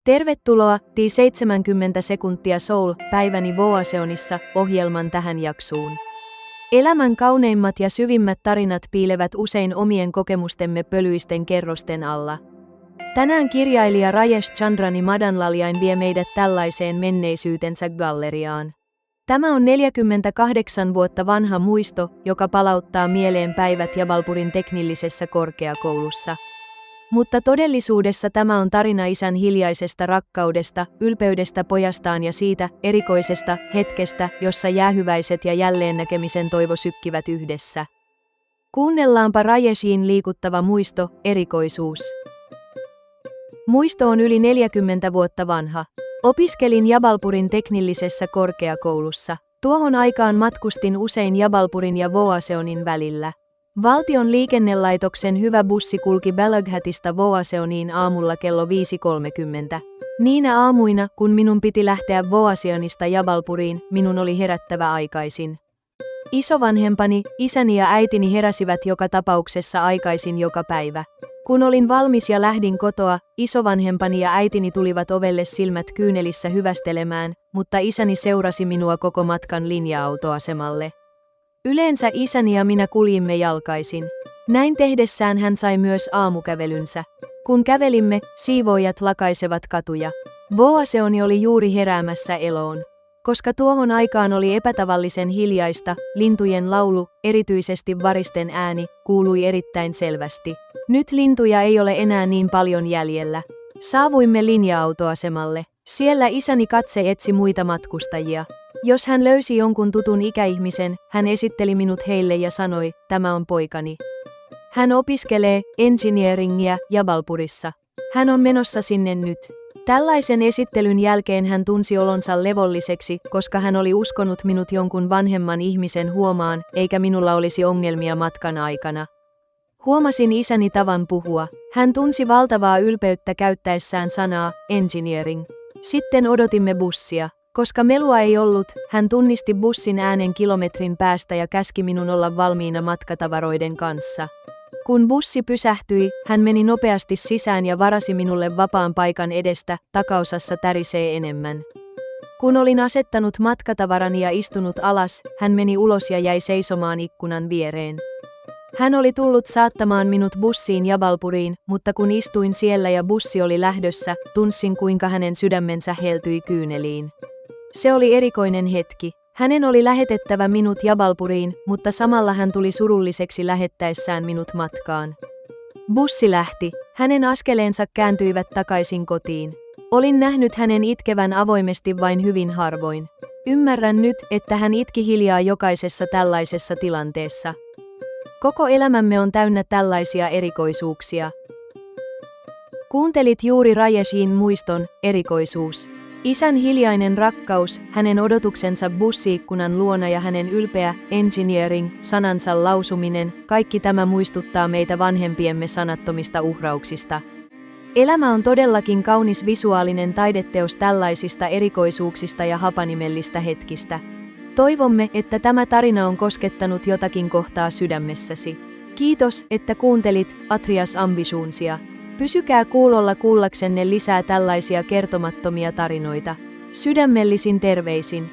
Tervetuloa T70 sekuntia Soul päiväni Voaseonissa ohjelman tähän jaksoon. Elämän kauneimmat ja syvimmät tarinat piilevät usein omien kokemustemme pölyisten kerrosten alla. Tänään kirjailija Rajesh Chandrani Madanlaljain vie meidät tällaiseen menneisyytensä galleriaan. Tämä on 48 vuotta vanha muisto, joka palauttaa mieleen päivät Jabalpurin teknillisessä korkeakoulussa. Mutta todellisuudessa tämä on tarina isän hiljaisesta rakkaudesta, ylpeydestä pojastaan ja siitä erikoisesta hetkestä, jossa jäähyväiset ja jälleennäkemisen toivo sykkivät yhdessä. Kuunnellaanpa Rajeshin liikuttava muisto, erikoisuus. Muisto on yli 40 vuotta vanha. Opiskelin Jabalpurin teknillisessä korkeakoulussa. Tuohon aikaan matkustin usein Jabalpurin ja Voaseonin välillä. Valtion liikennelaitoksen hyvä bussi kulki Balaghatista Voaseoniin aamulla kello 5:30. Niinä aamuina, kun minun piti lähteä Voaseonista Jabalpuriin, minun oli herättävä aikaisin. Isovanhempani, isäni ja äitini heräsivät joka tapauksessa aikaisin joka päivä. Kun olin valmis ja lähdin kotoa, isovanhempani ja äitini tulivat ovelle silmät kyynelissä hyvästelemään, mutta isäni seurasi minua koko matkan linja-autoasemalle. Yleensä isäni ja minä kuljimme jalkaisin. Näin tehdessään hän sai myös aamukävelynsä. Kun kävelimme, siivoojat lakaisevat katuja. Voaseoni oli juuri heräämässä eloon. Koska tuohon aikaan oli epätavallisen hiljaista, lintujen laulu, erityisesti varisten ääni, kuului erittäin selvästi. Nyt lintuja ei ole enää niin paljon jäljellä. Saavuimme linja-autoasemalle. Siellä isäni katse etsi muita matkustajia. Jos hän löysi jonkun tutun ikäihmisen, hän esitteli minut heille ja sanoi, tämä on poikani. Hän opiskelee engineeringiä Jabalpurissa. Hän on menossa sinne nyt. Tällaisen esittelyn jälkeen hän tunsi olonsa levolliseksi, koska hän oli uskonut minut jonkun vanhemman ihmisen huomaan, eikä minulla olisi ongelmia matkan aikana. Huomasin isäni tavan puhua. Hän tunsi valtavaa ylpeyttä käyttäessään sanaa engineering. Sitten odotimme bussia. Koska melua ei ollut, hän tunnisti bussin äänen kilometrin päästä ja käski minun olla valmiina matkatavaroiden kanssa. Kun bussi pysähtyi, hän meni nopeasti sisään ja varasi minulle vapaan paikan edestä, takaosassa tärisee enemmän. Kun olin asettanut matkatavarani ja istunut alas, hän meni ulos ja jäi seisomaan ikkunan viereen. Hän oli tullut saattamaan minut bussiin Jabalpuriin, mutta kun istuin siellä ja bussi oli lähdössä, tunsin kuinka hänen sydämensä heltyi kyyneliin. Se oli erikoinen hetki. Hänen oli lähetettävä minut Jabalpuriin, mutta samalla hän tuli surulliseksi lähettäessään minut matkaan. Bussi lähti. Hänen askeleensa kääntyivät takaisin kotiin. Olin nähnyt hänen itkevän avoimesti vain hyvin harvoin. Ymmärrän nyt, että hän itki hiljaa jokaisessa tällaisessa tilanteessa. Koko elämämme on täynnä tällaisia erikoisuuksia. Kuuntelit juuri Rajeshin muiston, erikoisuus. Isän hiljainen rakkaus, hänen odotuksensa bussiikkunan luona ja hänen ylpeä engineering-sanansa lausuminen, kaikki tämä muistuttaa meitä vanhempiemme sanattomista uhrauksista. Elämä on todellakin kaunis visuaalinen taideteos tällaisista erikoisuuksista ja hapanimellistä hetkistä. Toivomme, että tämä tarina on koskettanut jotakin kohtaa sydämessäsi. Kiitos, että kuuntelit Atrias Ambitionsia. Pysykää kuulolla kuullaksenne lisää tällaisia kertomattomia tarinoita. Sydämellisin terveisin.